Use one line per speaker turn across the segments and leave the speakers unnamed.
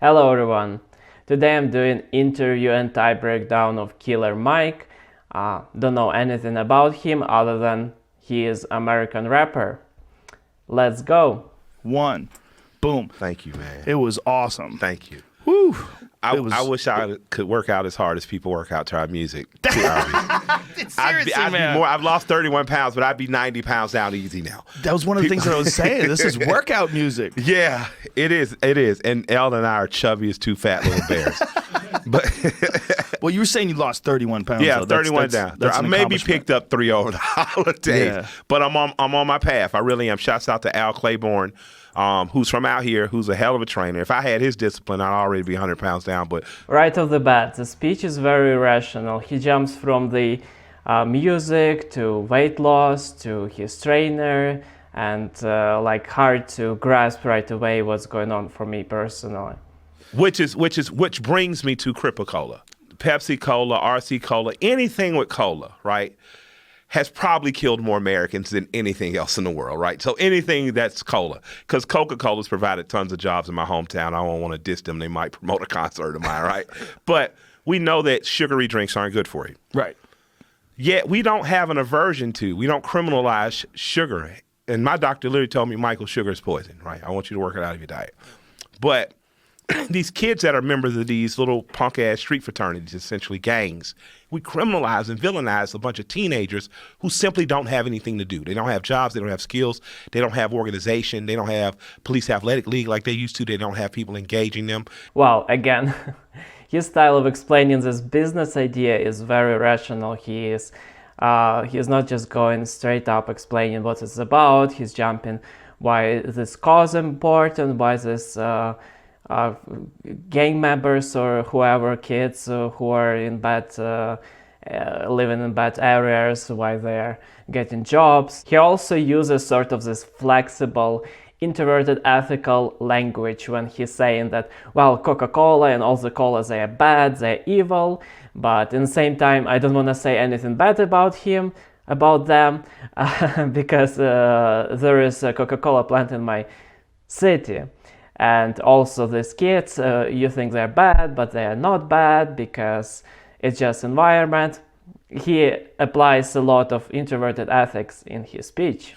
Hello everyone. Today I'm doing interview and tie breakdown of Killer Mike. Don't know anything about him other than he is American rapper. Let's go.
One. Boom.
Thank you, man.
It was awesome.
Thank you.
Woo.
I wish I could work out as hard as people work out to our music.
Seriously, man.
I've lost 31 pounds, but I'd be 90 pounds down easy now.
That was one of the things that I was saying. This is workout music.
Yeah, it is. It is. And Elle and I are chubby as two fat little bears.
Well, you were saying you lost 31 pounds.
Yeah,
though.
31 down. I maybe picked up 3 over the holidays, but I'm on my path. I really am. Shouts out to Al Claiborne, who's from out here, who's a hell of a trainer. If I had his discipline, I'd already be 100 pounds down. But
Right off the bat, the speech is very rational. He jumps from the music to weight loss to his trainer, and hard to grasp right away what's going on for me personally.
Which brings me to Cripple Cola. Pepsi Cola, RC Cola, anything with cola, right, has probably killed more Americans than anything else in the world, right? So anything that's cola, because Coca-Cola's provided tons of jobs in my hometown. I don't want to diss them. They might promote a concert of mine, right? But we know that sugary drinks aren't good for you.
Right.
Yet we don't have an aversion to, we don't criminalize sugar. And my doctor literally told me, Michael, sugar is poison, right? I want you to work it out of your diet. But these kids that are members of these little punk-ass street fraternities, essentially gangs, we criminalize and villainize a bunch of teenagers who simply don't have anything to do. They don't have jobs. They don't have skills. They don't have organization. They don't have police athletic league like they used to. They don't have people engaging them.
Well, again, his style of explaining this business idea is very rational. He is not just going straight up explaining what it's about. He's jumping why this cause is important, why this gang members or whoever, kids who are in bad, living in bad areas, why they're getting jobs. He also uses sort of this flexible, introverted ethical language when he's saying that, well, Coca-Cola and all the colas, they are bad, they're evil, but in the same time, I don't want to say anything bad about them, because there is a Coca-Cola plant in my city. And also these kids, you think they're bad, but they are not bad because it's just environment. He applies a lot of introverted ethics in his speech.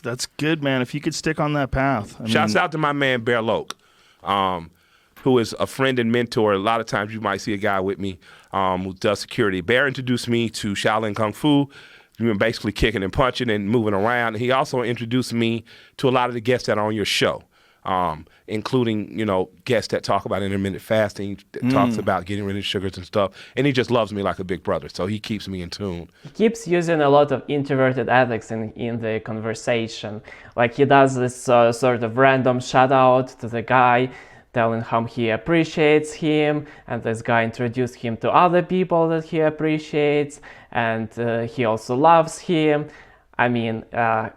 That's good, man. If you could stick on that path.
Shouts out to my man, Bear Loke, who is a friend and mentor. A lot of times you might see a guy with me who does security. Bear introduced me to Shaolin Kung Fu. We've been basically kicking and punching and moving around. He also introduced me to a lot of the guests that are on your show. Including, guests that talk about intermittent fasting, that talks about getting rid of sugars and stuff. And he just loves me like a big brother, so he keeps me in tune.
He keeps using a lot of introverted ethics in the conversation. Like he does this sort of random shout out to the guy, telling how he appreciates him, and this guy introduced him to other people that he appreciates, and he also loves him. I mean, a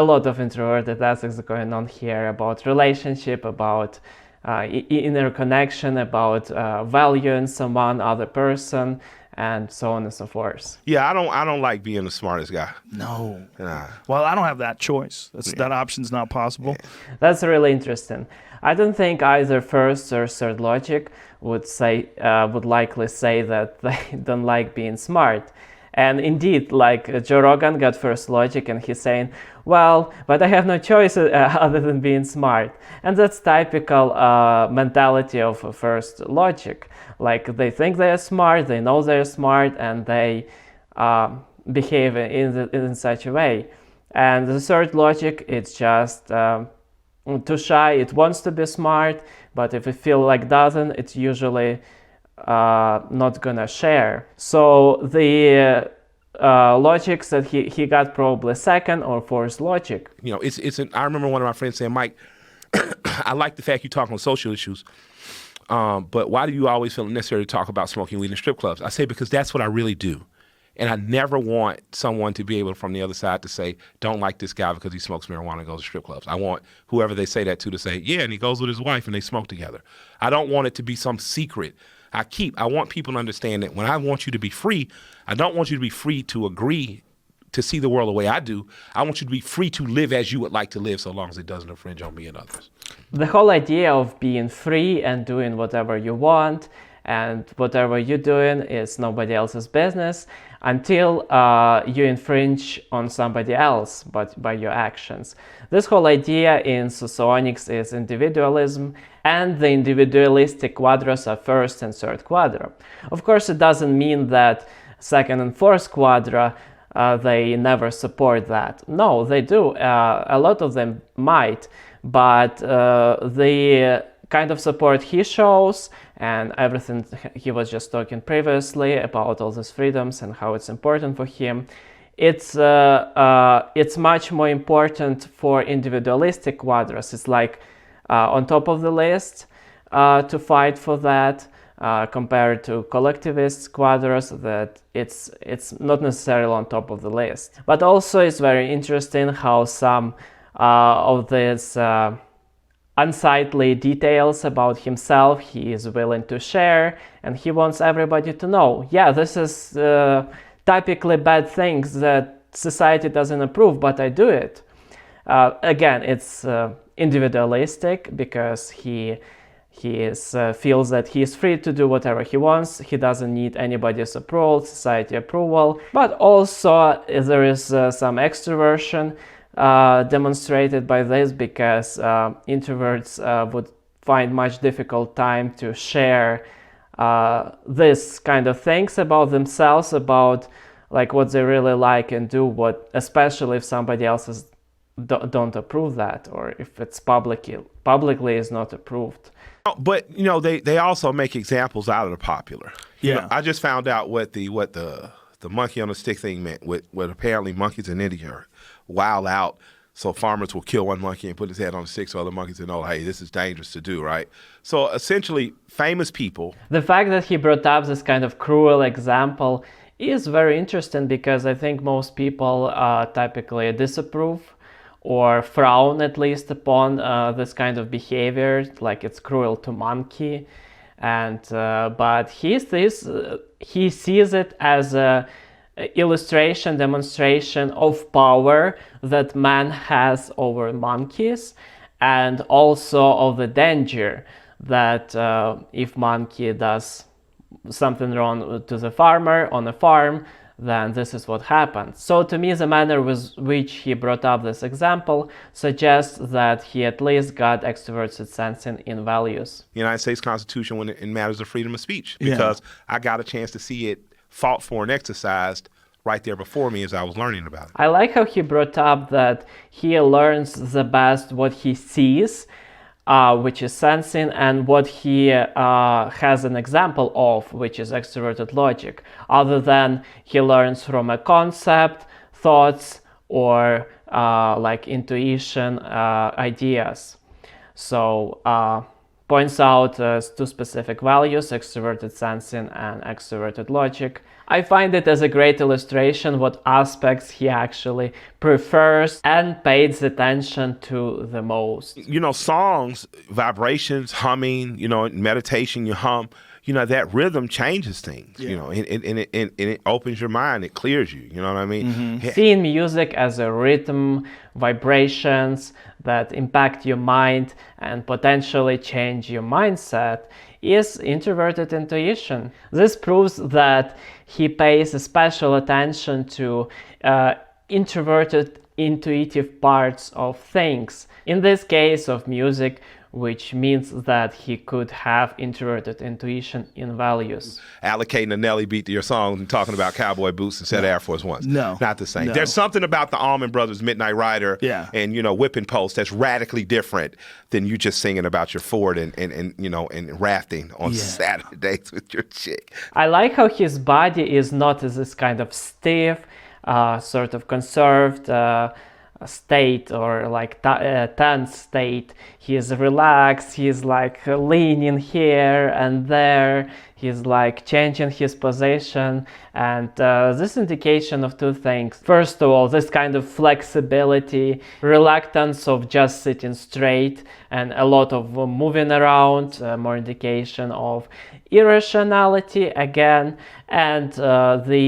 lot of introverted ethics going on here about relationship, about inner connection, about valuing someone, other person, and so on and so forth.
Yeah, I don't like being the smartest guy.
No.
Nah.
Well, I don't have that choice. That option's not possible.
That's really interesting. I don't think either First or Third Logic would likely say that they don't like being smart. And indeed, like Joe Rogan got First Logic, and he's saying, well, but I have no choice other than being smart. And that's typical mentality of First Logic. Like they think they're smart, they know they're smart, and they behave in such a way. And the Third Logic, it's just too shy. It wants to be smart, but if it feels like doesn't, it's usually not gonna share. So the logics that he got probably second or fourth logic.
I remember one of my friends saying, Mike, I like the fact you talk on social issues, but why do you always feel necessary to talk about smoking weed in strip clubs? I say, because that's what I really do. And I never want someone to be able from the other side to say, don't like this guy because he smokes marijuana and goes to strip clubs. I want whoever they say that to say, yeah, and he goes with his wife and they smoke together. I don't want it to be some secret. I want people to understand that when I want you to be free, I don't want you to be free to agree to see the world the way I do. I want you to be free to live as you would like to live, so long as it doesn't infringe on me and others.
The whole idea of being free and doing whatever you want, and whatever you're doing is nobody else's business until you infringe on somebody else but by your actions. This whole idea in socionics is individualism, and the individualistic quadras are first and third quadra. Of course, it doesn't mean that second and fourth quadra they never support that. No, they do. A lot of them might, but the kind of support he shows and everything he was just talking previously about all these freedoms and how it's important for him, it's much more important for individualistic quadras. It's like on top of the list to fight for that. Compared to collectivist quadras, that it's not necessarily on top of the list. But also it's very interesting how some of these unsightly details about himself he is willing to share, and he wants everybody to know, yeah, this is typically bad things that society doesn't approve, but I do it. Again, it's individualistic because he feels that he is free to do whatever he wants. He doesn't need anybody's approval, society approval. But also there is some extroversion demonstrated by this, because introverts would find much difficult time to share this kind of things about themselves, about like what they really like and do, what, especially if somebody else don't approve that, or if it's publicly is not approved.
But they also make examples out of the popular.
Yeah.
I just found out what the monkey on the stick thing meant. What apparently monkeys in India are wild out, so farmers will kill one monkey and put his head on a stick so other monkeys will know, hey, this is dangerous to do, right? So essentially, famous people.
The fact that he brought up this kind of cruel example is very interesting, because I think most people typically disapprove or frown at least upon this kind of behavior, like it's cruel to monkey, and but he sees it as a demonstration of power that man has over monkeys, and also of the danger that if monkey does something wrong to the farmer on a farm, then this is what happens. So to me, the manner with which he brought up this example suggests that he at least got extroverted sensing in values.
The United States Constitution when it matters of freedom of speech, because I got a chance to see it fought for and exercised right there before me as I was learning about it.
I like how he brought up that he learns the best what he sees, which is sensing, and what he has an example of, which is extroverted logic, other than he learns from a concept, thoughts, or like intuition, ideas. So points out two specific values, extroverted sensing and extroverted logic. I find it as a great illustration what aspects he actually prefers and pays attention to the most.
Songs, vibrations, humming, meditation, you hum, that rhythm changes things, and it opens your mind, it clears you, you know what I mean?
Mm-hmm.
Seeing music as a rhythm, vibrations that impact your mind and potentially change your mindset is introverted intuition. This proves that he pays special attention to introverted intuitive parts of things. In this case of music, which means that he could have introverted intuition in values.
Allocating a Nelly beat to your song and talking about cowboy boots instead of Air Force Ones.
No.
Not the same.
No.
There's something about the Allman Brothers Midnight Rider and, Whipping Post that's radically different than you just singing about your Ford and rafting on Saturdays with your chick.
I like how his body is not this kind of stiff, sort of conserved state or like tense state. he's relaxed, he's like leaning here and there, he's like changing his position, and this indication of two things. First of all, this kind of flexibility, reluctance of just sitting straight, and a lot of moving around, more indication of irrationality again, and the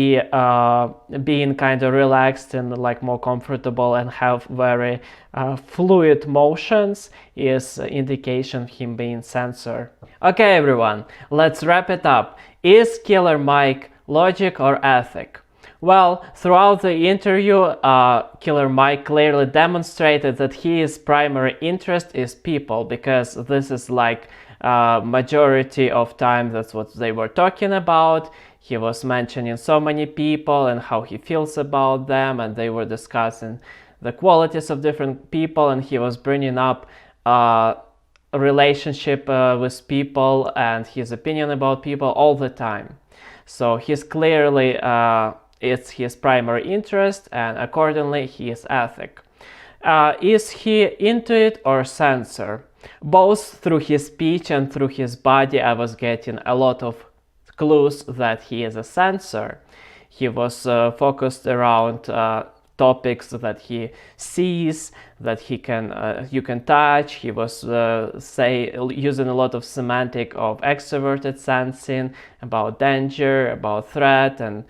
being kind of relaxed and like more comfortable and have very fluid motions is indication of him being censor. Okay, everyone, let's wrap it up. Is Killer Mike logic or ethic? Well, throughout the interview, Killer Mike clearly demonstrated that his primary interest is people, because this is like majority of time that's what they were talking about. He was mentioning so many people and how he feels about them, and they were discussing the qualities of different people, and he was bringing up a relationship with people and his opinion about people all the time. So he's clearly it's his primary interest, and accordingly he is ethic. Is he into it or censor? Both through his speech and through his body, I was getting a lot of clues that he is a censor. He was focused around topics that he sees, that he can you can touch. He was using a lot of semantic of extroverted sensing, about danger, about threat, and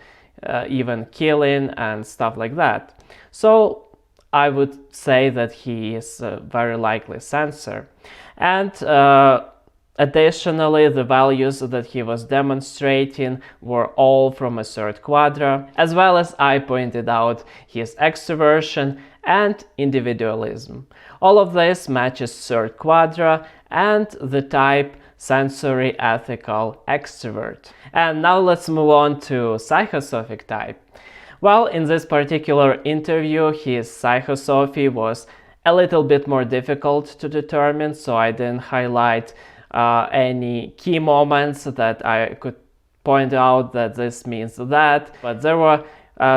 even killing and stuff like that. So I would say that he is very likely censor. And additionally, the values that he was demonstrating were all from a third quadrant, as well as I pointed out his extroversion and individualism. All of this matches third quadrant and the type sensory ethical extrovert. And now let's move on to psychosophic type. Well, in this particular interview, his psychosophy was a little bit more difficult to determine, so I didn't highlight any key moments that I could point out that this means that, but there were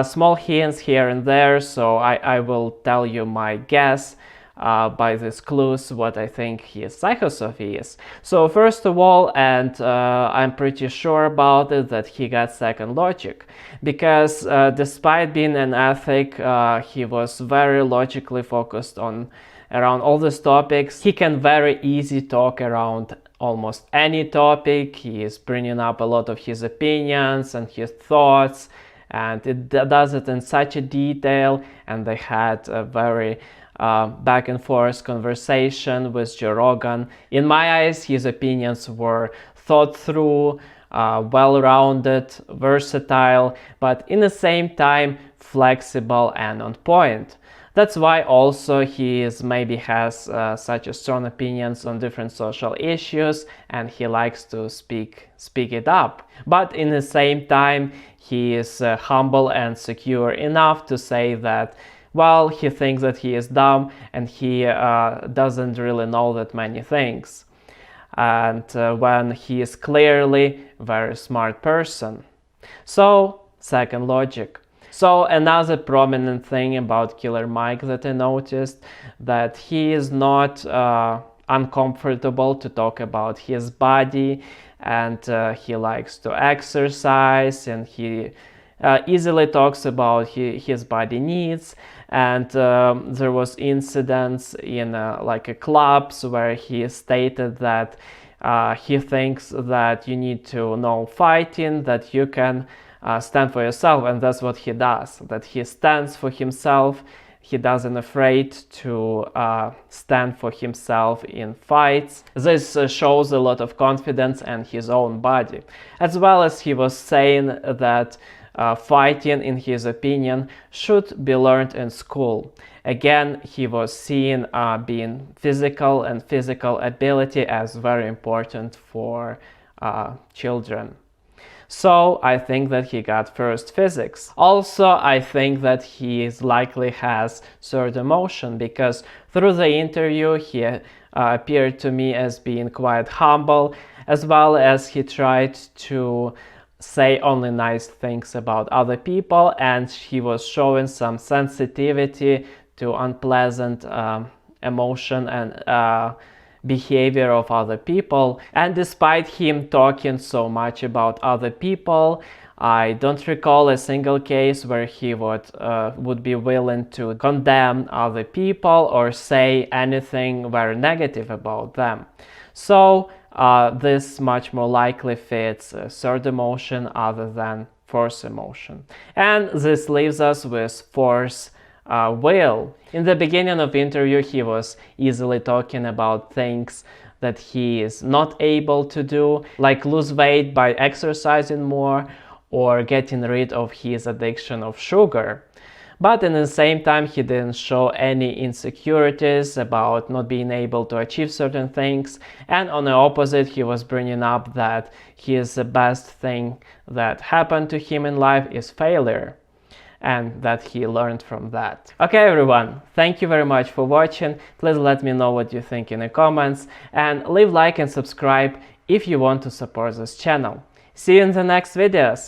small hints here and there, so I will tell you my guess by these clues what I think his psychosophy is. So first of all, and I'm pretty sure about it, that he got second logic, because despite being an ethic, he was very logically focused on around all these topics. He can very easy talk around almost any topic. He is bringing up a lot of his opinions and his thoughts, and it does it in such a detail, and they had a very back and forth conversation with Joe Rogan. In my eyes, his opinions were thought through, well-rounded, versatile, but in the same time flexible and on point. That's why also he maybe has such a strong opinions on different social issues, and he likes to speak it up. But in the same time, he is humble and secure enough to say that, well, he thinks that he is dumb and he doesn't really know that many things. And when he is clearly a very smart person. So, second logic. So another prominent thing about Killer Mike that I noticed, that he is not uncomfortable to talk about his body, and he likes to exercise, and he easily talks about his body needs. And there was incidents in like clubs where he stated that he thinks that you need to know fighting, that you can stand for yourself, and that's what he does, that he stands for himself. He doesn't afraid to stand for himself in fights. This shows a lot of confidence in his own body, as well as he was saying that fighting, in his opinion, should be learned in school. Again, he was seeing being physical and physical ability as very important for children. So I think that he got first physics. Also, I think that he likely has third emotion, because through the interview he appeared to me as being quite humble, as well as he tried to say only nice things about other people, and he was showing some sensitivity to unpleasant emotion and behavior of other people. And despite him talking so much about other people, I don't recall a single case where he would be willing to condemn other people or say anything very negative about them. So this much more likely fits third emotion other than fourth emotion. And this leaves us with fourth will. In the beginning of the interview, he was easily talking about things that he is not able to do, like lose weight by exercising more or getting rid of his addiction of sugar. But at the same time, he didn't show any insecurities about not being able to achieve certain things. And on the opposite, he was bringing up that the best thing that happened to him in life is failure, and that he learned from that. Okay, everyone, thank you very much for watching. Please let me know what you think in the comments, and leave like and subscribe if you want to support this channel. See you in the next videos.